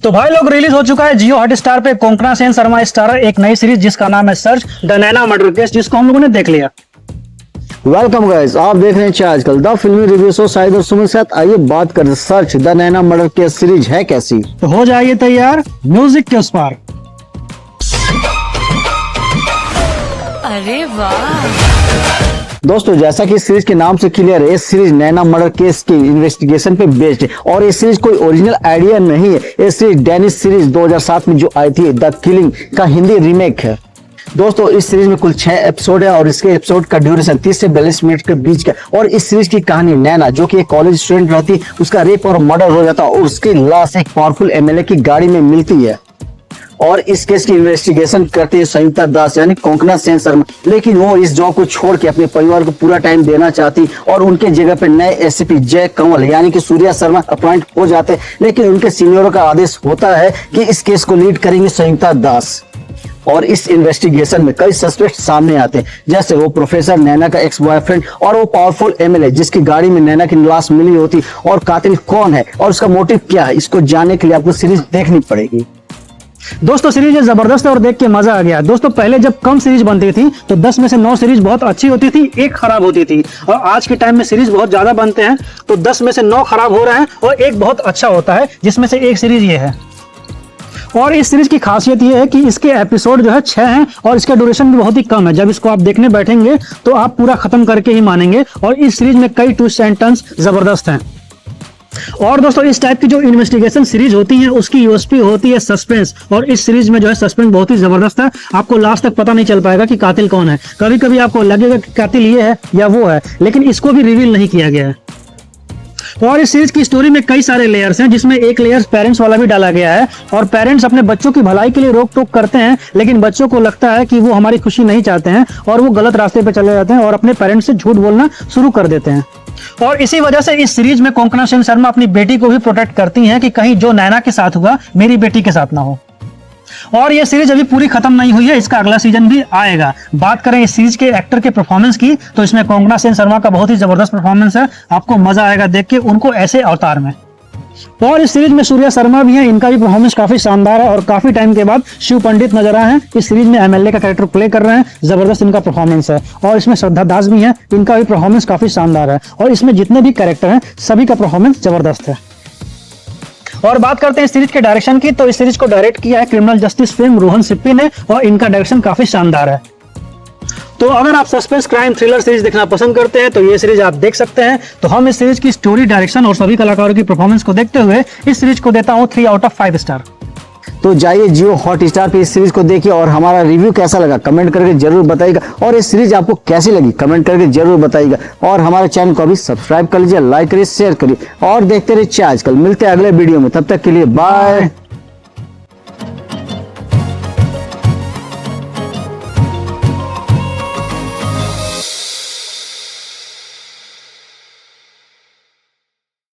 तो भाई लोग रिलीज हो चुका है जियो हॉटस्टार पे कोंकणा सेन शर्मा स्टारर एक नई सीरीज जिसका नाम है search the Naina murder case, जिसको हम लोगों ने देख लिया। वेलकम गाइस, आप देख रहे हैं आजकल द फिल्मी रिव्यू शो शाहिद और सुमित के साथ। आइए बात करें search the Naina murder case series है कैसी। तो हो जाइए तैयार म्यूजिक के उस पार। अरे वाह दोस्तों, जैसा कि इस सीरीज के नाम से क्लियर है, इस सीरीज नैना मर्डर केस की इन्वेस्टिगेशन पे बेस्ड है और ये सीरीज कोई ओरिजिनल आइडिया नहीं है। ये सीरीज डेनिश सीरीज 2007 में जो आई थी द किलिंग का हिंदी रीमेक है। दोस्तों, इस सीरीज में कुल 6 एपिसोड है और इसके एपिसोड का ड्यूरेशन 30 से 42 मिनट के बीच का। और इस सीरीज की कहानी नैना, जो कि एक कॉलेज स्टूडेंट रहती, उसका रेप और मर्डर हो जाता और उसकी लाश एक पावरफुल एमएलए की गाड़ी में मिलती है और इस केस की इन्वेस्टिगेशन करती है संयुक्ता दास यानी कोंकणा सेन शर्मा। लेकिन वो इस जॉब को छोड़ के अपने परिवार को पूरा टाइम देना चाहती और उनके जगह पे नए एसपी जय कंवल यानी कि सूर्या शर्मा अपॉइंट हो जाते। लेकिन उनके सीनियरों का आदेश होता है कि इस केस को लीड करेंगे संयुक्ता दास। और इस इन्वेस्टिगेशन में कई सस्पेक्ट सामने आते हैं, जैसे वो प्रोफेसर, नैना का एक्स बॉयफ्रेंड और वो पावरफुल एमएलए जिसकी गाड़ी में नैना की लाश मिली होती। और कातिल कौन है और उसका मोटिव क्या है, इसको जानने के लिए आपको सीरीज देखनी पड़ेगी। दोस्तों, सीरीज जबरदस्त है और देख के मजा आ गया। दोस्तों, पहले जब कम सीरीज बनती थी तो 10 में से 9 सीरीज बहुत अच्छी होती थी, एक खराब होती थी। और आज के टाइम में सीरीज बहुत ज्यादा बनते हैं तो 10 में से 9 खराब हो रहे हैं और एक बहुत अच्छा होता है, जिसमें से एक सीरीज ये है। और इस सीरीज की खासियत ये है कि इसके एपिसोड जो है 6 हैं और इसका ड्यूरेशन भी बहुत ही कम है। जब इसको आप देखने बैठेंगे तो आप पूरा खत्म करके ही मानेंगे। और इस सीरीज में कई ट्विस्ट एंड टर्न्स जबरदस्त हैं। और दोस्तों, इस टाइप की जो इन्वेस्टिगेशन सीरीज होती है उसकी यूएसपी होती है सस्पेंस। और इस सीरीज में जो है सस्पेंस बहुत ही जबरदस्त है। आपको लास्ट तक पता नहीं चल पाएगा कि कातिल कौन है। कभी कभी आपको लगेगा कि कातिल ये है या वो है, लेकिन इसको भी रिवील नहीं किया गया है। और इस सीरीज की स्टोरी में कई सारे लेयर्स हैं, जिसमें एक लेयर्स पेरेंट्स वाला भी डाला गया है। और पेरेंट्स अपने बच्चों की भलाई के लिए रोक टोक करते हैं, लेकिन बच्चों को लगता है कि वो हमारी खुशी नहीं चाहते हैं और वो गलत रास्ते पे चले जाते हैं और अपने पेरेंट्स से झूठ बोलना शुरू कर देते हैं। और इसी वजह से इस सीरीज में कोंकणा सेन शर्मा अपनी बेटी को भी प्रोटेक्ट करती हैं कि कहीं जो नैना के साथ हुआ मेरी बेटी के साथ ना हो। और ये सीरीज अभी पूरी खत्म नहीं हुई है, इसका अगला सीजन भी आएगा। बात करें इस सीरीज के एक्टर के परफॉर्मेंस की तो इसमें कोंकणा सेन शर्मा का बहुत ही जबरदस्त परफॉर्मेंस है। आपको मजा आएगा देख के उनको ऐसे अवतार में। और इस सीरीज में सूर्या शर्मा भी है, इनका भी परफॉर्मेंस काफी शानदार है। और काफी टाइम के बाद शिव पंडित नजर आए हैं, इस सीरीज में एमएलए का कैरेक्टर प्ले कर रहे हैं। जबरदस्त इनका परफॉर्मेंस है। और इसमें श्रद्धा दास भी है, इनका भी परफॉर्मेंस काफी शानदार है। और इसमें जितने भी कैरेक्टर हैं सभी का परफॉर्मेंस जबरदस्त है। और बात करते हैं इस सीरीज के डायरेक्शन की, तो इस सीरीज को डायरेक्ट किया है criminal justice film Rohan Sippy ने और इनका डायरेक्शन काफी शानदार है। तो अगर आप सस्पेंस क्राइम थ्रिलर सीरीज देखना पसंद करते हैं तो ये सीरीज आप देख सकते हैं। तो हम इस सीरीज की स्टोरी, डायरेक्शन और सभी कलाकारों की परफॉर्मेंस को देखते हुए इस सीरीज को देता हूं 3 आउट ऑफ 5 स्टार। तो जाइए जियो हॉटस्टार पे इस सीरीज को देखिए और हमारा रिव्यू कैसा लगा कमेंट करके जरूर बताइएगा। और इस सीरीज आपको कैसी लगी कमेंट करके जरूर बताइएगा। और हमारे चैनल को अभी सब्सक्राइब कर लीजिए, लाइक करिए, शेयर करिए और देखते रहिए आजकल। मिलते हैं अगले वीडियो में, तब तक के लिए बाय।